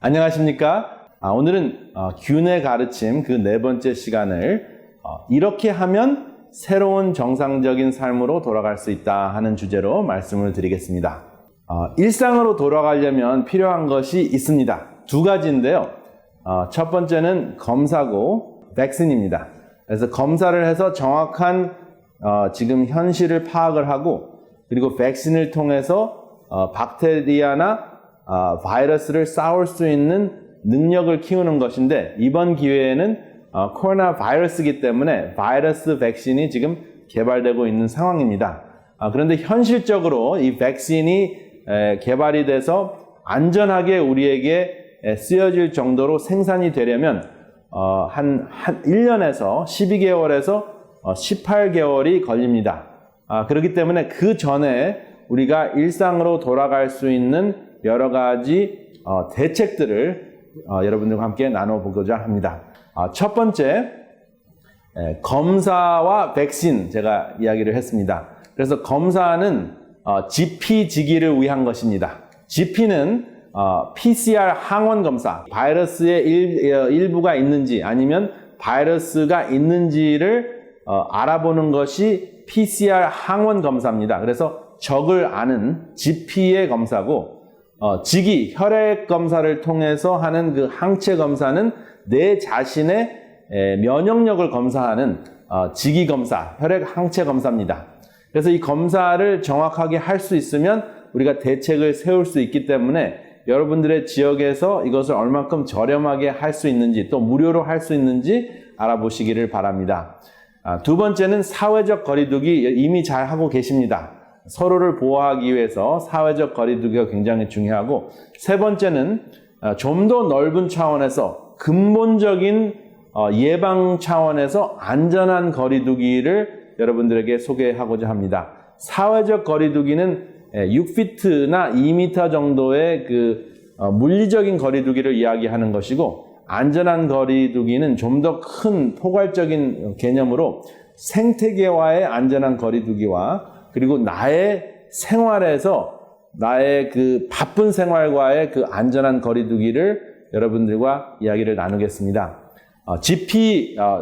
안녕하십니까? 오늘은 균의 가르침 그 네 번째 시간을 이렇게 하면 새로운 정상적인 삶으로 돌아갈 수 있다 하는 주제로 말씀을 드리겠습니다. 일상으로 돌아가려면 필요한 것이 있습니다. 두 가지인데요. 첫 번째는 검사고 백신입니다. 그래서 검사를 해서 정확한 지금 현실을 파악을 하고 그리고 백신을 통해서 박테리아나 바이러스를 싸울 수 있는 능력을 키우는 것인데 이번 기회에는 코로나 바이러스이기 때문에 바이러스 백신이 지금 개발되고 있는 상황입니다. 그런데 현실적으로 이 백신이 개발이 돼서 안전하게 우리에게 쓰여질 정도로 생산이 되려면 한 1년에서 12개월에서 18개월이 걸립니다. 그렇기 때문에 그 전에 우리가 일상으로 돌아갈 수 있는 여러 가지 대책들을 여러분들과 함께 나눠보고자 합니다. 첫 번째, 검사와 백신 제가 이야기를 했습니다. 그래서 검사는 GP지기를 위한 것입니다. GP는 PCR 항원 검사, 바이러스의 일부가 있는지 아니면 바이러스가 있는지를 알아보는 것이 PCR 항원 검사입니다. 그래서 적을 아는 GP의 검사고 지기, 혈액 검사를 통해서 하는 그 항체 검사는 내 자신의 면역력을 검사하는 지기 검사, 혈액 항체 검사입니다. 그래서 이 검사를 정확하게 할 수 있으면 우리가 대책을 세울 수 있기 때문에 여러분들의 지역에서 이것을 얼만큼 저렴하게 할 수 있는지 또 무료로 할 수 있는지 알아보시기를 바랍니다. 두 번째는 사회적 거리두기 이미 잘 하고 계십니다. 서로를 보호하기 위해서 사회적 거리두기가 굉장히 중요하고 세 번째는 좀 더 넓은 차원에서 근본적인 예방 차원에서 안전한 거리두기를 여러분들에게 소개하고자 합니다. 사회적 거리두기는 6피트나 2m 정도의 그 물리적인 거리두기를 이야기하는 것이고 안전한 거리두기는 좀 더 큰 포괄적인 개념으로 생태계와의 안전한 거리두기와 그리고 나의 생활에서 나의 그 바쁜 생활과의 그 안전한 거리두기를 여러분들과 이야기를 나누겠습니다.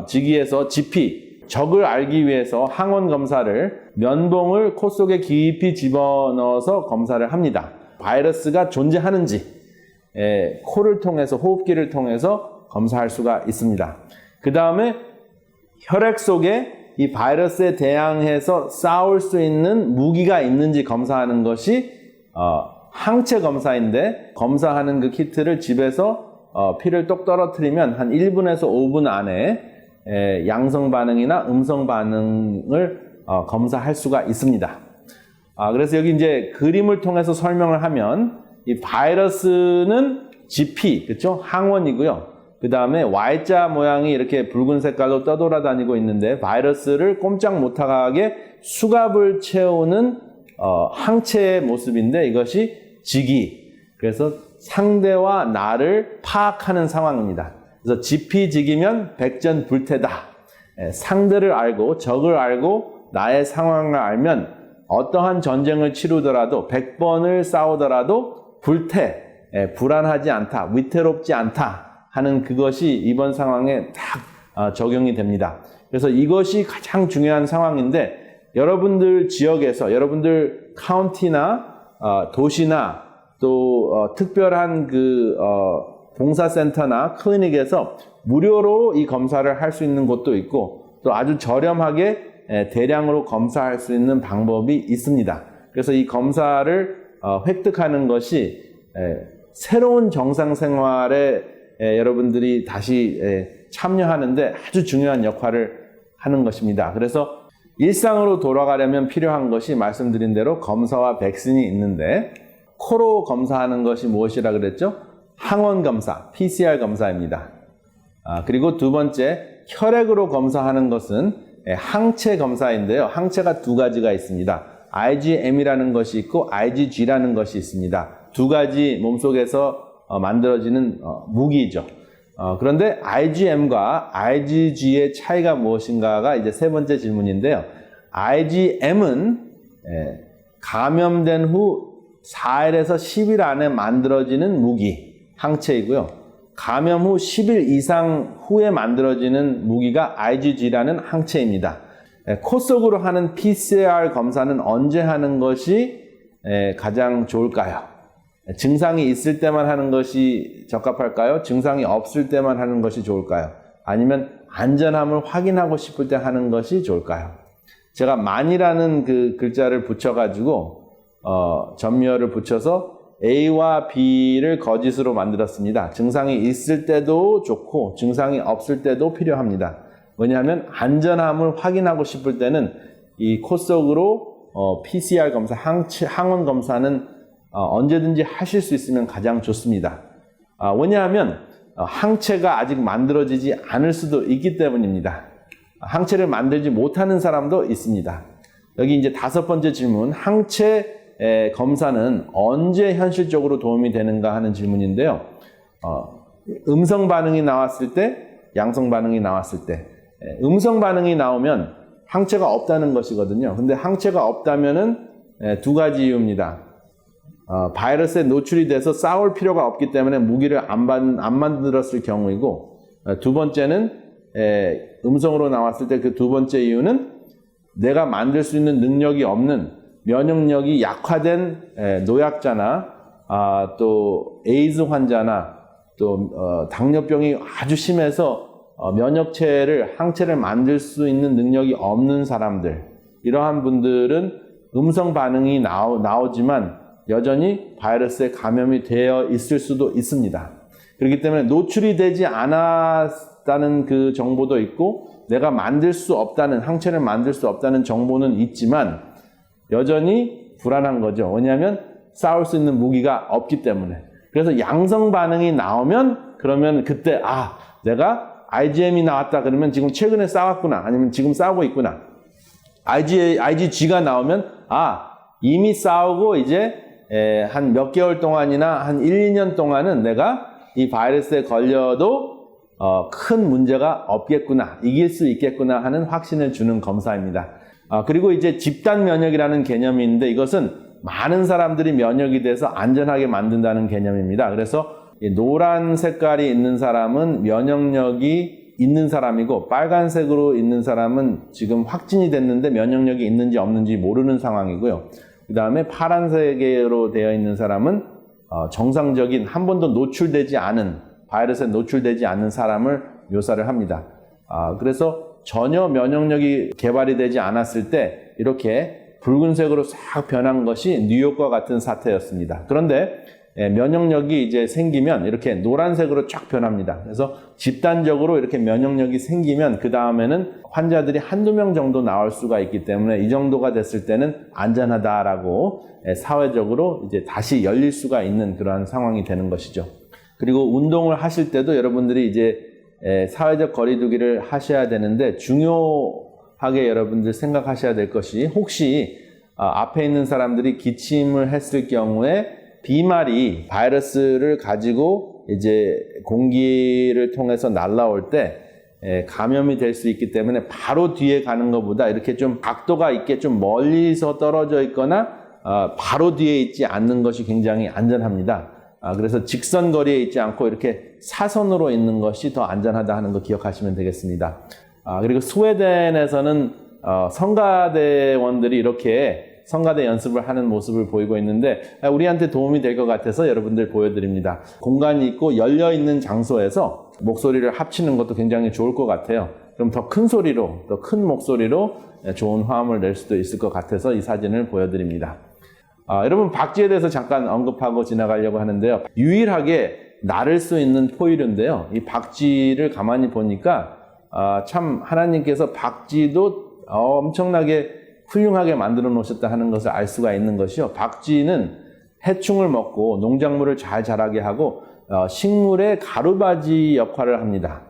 지기에서 GP, 적을 알기 위해서 항원 검사를 면봉을 코 속에 깊이 집어넣어서 검사를 합니다. 바이러스가 존재하는지 코를 통해서 호흡기를 통해서 검사할 수가 있습니다. 그 다음에 혈액 속에 이 바이러스에 대항해서 싸울 수 있는 무기가 있는지 검사하는 것이 항체 검사인데 검사하는 그 키트를 집에서 피를 똑 떨어뜨리면 한 1분에서 5분 안에 양성 반응이나 음성 반응을 검사할 수가 있습니다. 그래서 여기 이제 그림을 통해서 설명을 하면 이 바이러스는 GP, 그렇죠? 항원이고요. 그 다음에 Y자 모양이 이렇게 붉은 색깔로 떠돌아다니고 있는데 바이러스를 꼼짝 못하게 수갑을 채우는 항체의 모습인데 이것이 지기. 그래서 상대와 나를 파악하는 상황입니다. 그래서 지피지기면 백전불태다. 상대를 알고 적을 알고 나의 상황을 알면 어떠한 전쟁을 치르더라도 100번을 싸우더라도 불안하지 않다. 위태롭지 않다. 하는 그것이 이번 상황에 딱 적용이 됩니다. 그래서 이것이 가장 중요한 상황인데 여러분들 지역에서 여러분들 카운티나 도시나 또 특별한 그 봉사센터나 클리닉에서 무료로 이 검사를 할 수 있는 곳도 있고 또 아주 저렴하게 대량으로 검사할 수 있는 방법이 있습니다. 그래서 이 검사를 획득하는 것이 새로운 정상생활에 여러분들이 다시 참여하는데 아주 중요한 역할을 하는 것입니다. 그래서 일상으로 돌아가려면 필요한 것이 말씀드린 대로 검사와 백신이 있는데 코로 검사하는 것이 무엇이라 그랬죠? 항원 검사, PCR 검사입니다. 그리고 두 번째, 혈액으로 검사하는 것은 항체 검사인데요. 항체가 두 가지가 있습니다. IgM이라는 것이 있고 IgG라는 것이 있습니다. 두 가지 몸속에서 만들어지는 무기죠. 그런데 IgM과 IgG의 차이가 무엇인가가 이제 세 번째 질문인데요. IgM은 감염된 후 4일에서 10일 안에 만들어지는 무기. 항체이고요. 감염 후 10일 이상 후에 만들어지는 무기가 IgG라는 항체입니다. 코 속으로 하는 PCR 검사는 언제 하는 것이 가장 좋을까요? 증상이 있을 때만 하는 것이 적합할까요? 증상이 없을 때만 하는 것이 좋을까요? 아니면 안전함을 확인하고 싶을 때 하는 것이 좋을까요? 제가 만이라는 그 글자를 붙여가지고 전미어를 붙여서 A와 B를 거짓으로 만들었습니다. 증상이 있을 때도 좋고 증상이 없을 때도 필요합니다. 왜냐하면 안전함을 확인하고 싶을 때는 이 코 속으로 PCR 검사, 항원 검사는 언제든지 하실 수 있으면 가장 좋습니다. 왜냐하면 항체가 아직 만들어지지 않을 수도 있기 때문입니다. 항체를 만들지 못하는 사람도 있습니다. 여기 이제 5번째 질문, 항체 검사는 언제 현실적으로 도움이 되는가 하는 질문인데요. 음성 반응이 나왔을 때, 양성 반응이 나왔을 때, 음성 반응이 나오면 항체가 없다는 것이거든요. 근데 항체가 없다면은 2가지 이유입니다. 바이러스에 노출이 돼서 싸울 필요가 없기 때문에 무기를 안 만들었을 경우이고, 두 번째는 음성으로 나왔을 때 그 두 번째 이유는 내가 만들 수 있는 능력이 없는 면역력이 약화된 노약자나 또 에이즈 환자나 또 당뇨병이 아주 심해서 항체를 만들 수 있는 능력이 없는 사람들, 이러한 분들은 음성 반응이 나오지만 여전히 바이러스에 감염이 되어 있을 수도 있습니다. 그렇기 때문에 노출이 되지 않았다는 그 정보도 있고 내가 항체를 만들 수 없다는 정보는 있지만 여전히 불안한 거죠. 왜냐하면 싸울 수 있는 무기가 없기 때문에. 그래서 양성 반응이 나오면 그러면 그때 내가 IgM이 나왔다 그러면 지금 최근에 싸웠구나, 아니면 지금 싸우고 있구나. IgG가 나오면 이미 싸우고 이제 한 몇 개월 동안이나 한 1, 2년 동안은 내가 이 바이러스에 걸려도 큰 문제가 없겠구나, 이길 수 있겠구나 하는 확신을 주는 검사입니다. 그리고 이제 집단 면역이라는 개념이 있는데 이것은 많은 사람들이 면역이 돼서 안전하게 만든다는 개념입니다. 그래서 노란 색깔이 있는 사람은 면역력이 있는 사람이고 빨간색으로 있는 사람은 지금 확진이 됐는데 면역력이 있는지 없는지 모르는 상황이고요. 그 다음에 파란색으로 되어 있는 사람은 정상적인, 한 번도 바이러스에 노출되지 않은 사람을 묘사를 합니다. 그래서 전혀 면역력이 개발이 되지 않았을 때 이렇게 붉은색으로 싹 변한 것이 뉴욕과 같은 사태였습니다. 그런데 면역력이 이제 생기면 이렇게 노란색으로 쫙 변합니다. 그래서 집단적으로 이렇게 면역력이 생기면 그 다음에는 환자들이 한두 명 정도 나올 수가 있기 때문에 이 정도가 됐을 때는 안전하다라고 사회적으로 이제 다시 열릴 수가 있는 그러한 상황이 되는 것이죠. 그리고 운동을 하실 때도 여러분들이 이제 사회적 거리두기를 하셔야 되는데 중요하게 여러분들 생각하셔야 될 것이, 혹시 앞에 있는 사람들이 기침을 했을 경우에 비말이 바이러스를 가지고 이제 공기를 통해서 날아올 때 감염이 될 수 있기 때문에 바로 뒤에 가는 것보다 이렇게 좀 각도가 있게 좀 멀리서 떨어져 있거나 바로 뒤에 있지 않는 것이 굉장히 안전합니다. 그래서 직선 거리에 있지 않고 이렇게 사선으로 있는 것이 더 안전하다 하는 거 기억하시면 되겠습니다. 그리고 스웨덴에서는 성가대원들이 이렇게 성가대 연습을 하는 모습을 보이고 있는데 우리한테 도움이 될 것 같아서 여러분들 보여드립니다. 공간이 있고 열려있는 장소에서 목소리를 합치는 것도 굉장히 좋을 것 같아요. 그럼 더 큰 소리로, 더 큰 목소리로 좋은 화음을 낼 수도 있을 것 같아서 이 사진을 보여드립니다. 여러분, 박쥐에 대해서 잠깐 언급하고 지나가려고 하는데요. 유일하게 나를 수 있는 포유류인데요. 이 박쥐를 가만히 보니까 참 하나님께서 박쥐도 엄청나게 훌륭하게 만들어 놓으셨다 하는 것을 알 수가 있는 것이요. 박쥐는 해충을 먹고 농작물을 잘 자라게 하고 식물의 가루바지 역할을 합니다.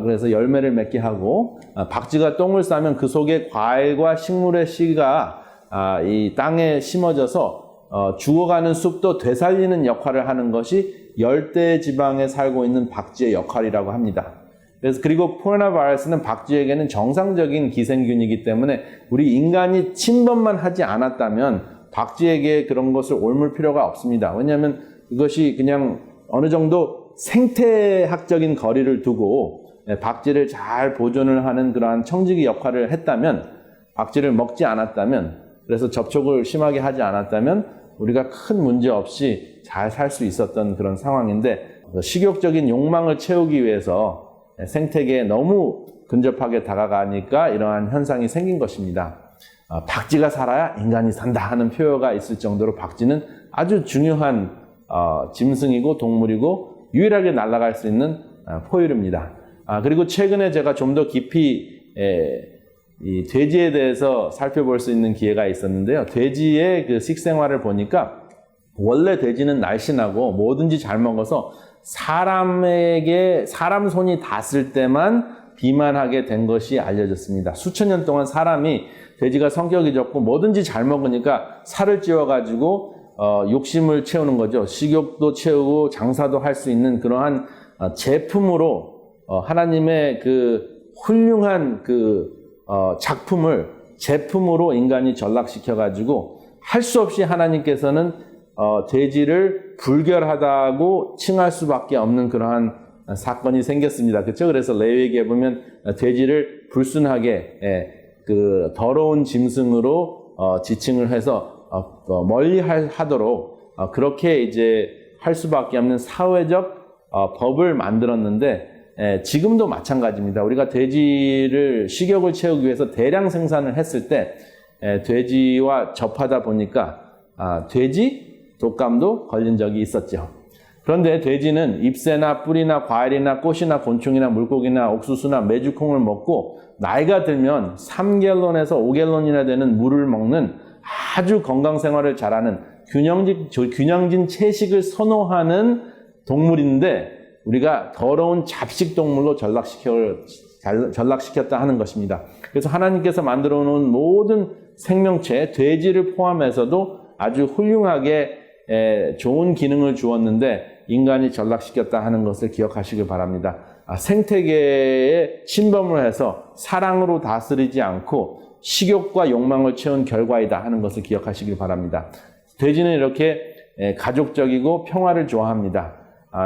그래서 열매를 맺게 하고 박쥐가 똥을 싸면 그 속에 과일과 식물의 씨가 이 땅에 심어져서 죽어가는 숲도 되살리는 역할을 하는 것이 열대 지방에 살고 있는 박쥐의 역할이라고 합니다. 그리고 코로나 바이러스는 박쥐에게는 정상적인 기생균이기 때문에 우리 인간이 침범만 하지 않았다면 박쥐에게 그런 것을 옮을 필요가 없습니다. 왜냐하면 이것이 그냥 어느 정도 생태학적인 거리를 두고 박쥐를 잘 보존을 하는 그러한 청지기 역할을 했다면, 박쥐를 먹지 않았다면, 그래서 접촉을 심하게 하지 않았다면 우리가 큰 문제 없이 잘 살 수 있었던 그런 상황인데, 식욕적인 욕망을 채우기 위해서 생태계에 너무 근접하게 다가가니까 이러한 현상이 생긴 것입니다. 박쥐가 살아야 인간이 산다 하는 표어가 있을 정도로 박쥐는 아주 중요한 짐승이고 동물이고 유일하게 날아갈 수 있는 포유류입니다. 그리고 최근에 제가 좀 더 깊이 이 돼지에 대해서 살펴볼 수 있는 기회가 있었는데요. 돼지의 그 식생활을 보니까 원래 돼지는 날씬하고 뭐든지 잘 먹어서 사람 손이 닿았을 때만 비만하게 된 것이 알려졌습니다. 수천 년 동안 사람이 돼지가 성격이 좋고 뭐든지 잘 먹으니까 살을 찌워가지고 욕심을 채우는 거죠. 식욕도 채우고 장사도 할 수 있는 그러한 제품으로 하나님의 그 훌륭한 그 작품을 제품으로 인간이 전락시켜가지고 할 수 없이 하나님께서는 돼지를 불결하다고 칭할 수밖에 없는 그러한 사건이 생겼습니다. 그렇죠? 그래서 레위기에 보면 돼지를 불순하게 그 더러운 짐승으로 지칭을 해서 멀리 하도록 그렇게 이제 할 수밖에 없는 사회적 법을 만들었는데, 지금도 마찬가지입니다. 우리가 돼지를 식욕을 채우기 위해서 대량 생산을 했을 때 돼지와 접하다 보니까 돼지 독감도 걸린 적이 있었죠. 그런데 돼지는 잎새나 뿌리나 과일이나 꽃이나 곤충이나 물고기나 옥수수나 메주콩을 먹고 나이가 들면 3갤론에서 5갤론이나 되는 물을 먹는 아주 건강 생활을 잘하는 균형진 채식을 선호하는 동물인데, 우리가 더러운 잡식 동물로 전락시켰다 하는 것입니다. 그래서 하나님께서 만들어 놓은 모든 생명체, 돼지를 포함해서도 아주 훌륭하게 좋은 기능을 주었는데 인간이 전락시켰다 하는 것을 기억하시길 바랍니다. 생태계에 침범을 해서 사랑으로 다스리지 않고 식욕과 욕망을 채운 결과이다 하는 것을 기억하시길 바랍니다. 돼지는 이렇게 가족적이고 평화를 좋아합니다.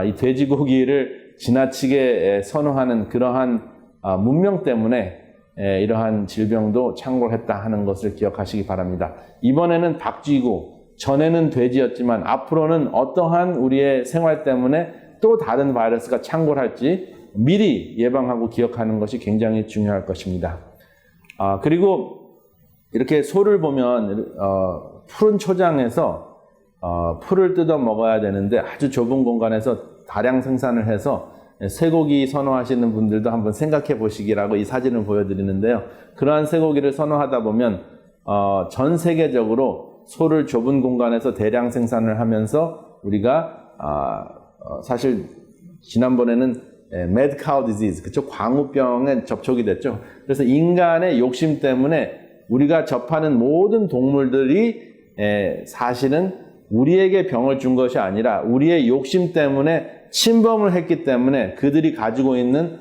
이 돼지고기를 지나치게 선호하는 그러한 문명 때문에 이러한 질병도 창궐했다 하는 것을 기억하시기 바랍니다. 이번에는 박쥐고 전에는 돼지였지만 앞으로는 어떠한 우리의 생활 때문에 또 다른 바이러스가 창궐할지 미리 예방하고 기억하는 것이 굉장히 중요할 것입니다. 그리고 이렇게 소를 보면 푸른 초장에서 풀을 뜯어 먹어야 되는데 아주 좁은 공간에서 다량 생산을 해서 쇠고기 선호하시는 분들도 한번 생각해 보시기라고 이 사진을 보여드리는데요. 그러한 쇠고기를 선호하다 보면 전 세계적으로 소를 좁은 공간에서 대량 생산을 하면서 우리가 사실 지난번에는 mad cow disease, 그쵸? 광우병에 접촉이 됐죠. 그래서 인간의 욕심 때문에 우리가 접하는 모든 동물들이 사실은 우리에게 병을 준 것이 아니라 우리의 욕심 때문에 침범을 했기 때문에 그들이 가지고 있는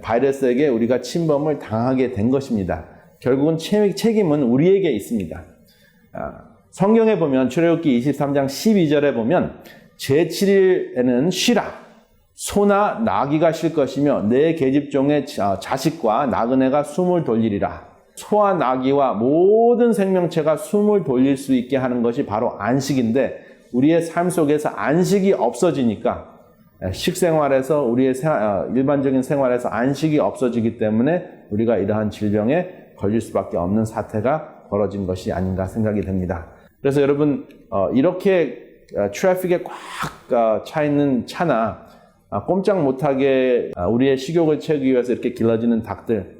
바이러스에게 우리가 침범을 당하게 된 것입니다. 결국은 책임은 우리에게 있습니다. 성경에 보면 출애굽기 23장 12절에 보면 제7일에는 쉬라. 소나 나귀가 쉴 것이며 내 계집종의 자식과 나그네가 숨을 돌리리라. 소와 나귀와 모든 생명체가 숨을 돌릴 수 있게 하는 것이 바로 안식인데, 우리의 삶 속에서 안식이 없어지니까 식생활에서 우리의 일반적인 생활에서 안식이 없어지기 때문에 우리가 이러한 질병에 걸릴 수밖에 없는 사태가 벌어진 것이 아닌가 생각이 됩니다. 그래서 여러분 이렇게 트래픽에 꽉 차 있는 차나 꼼짝 못하게 우리의 식욕을 채우기 위해서 이렇게 길러지는 닭들,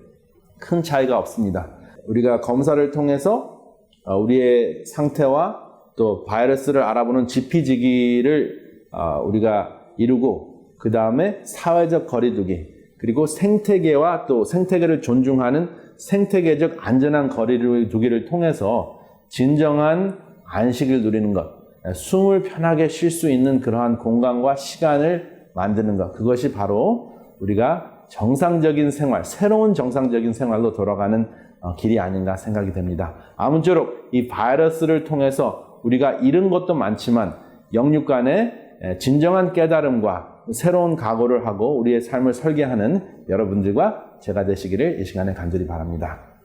큰 차이가 없습니다. 우리가 검사를 통해서 우리의 상태와 또 바이러스를 알아보는 지피지기를 우리가 이루고, 그 다음에 사회적 거리두기, 그리고 생태계와 또 생태계를 존중하는 생태계적 안전한 거리두기를 통해서 진정한 안식을 누리는 것, 숨을 편하게 쉴 수 있는 그러한 공간과 시간을 만드는 것, 그것이 바로 우리가 정상적인 생활, 새로운 정상적인 생활로 돌아가는 길이 아닌가 생각이 됩니다. 아무쪼록 이 바이러스를 통해서 우리가 잃은 것도 많지만 영육간에 진정한 깨달음과 새로운 각오를 하고 우리의 삶을 설계하는 여러분들과 제가 되시기를 이 시간에 간절히 바랍니다.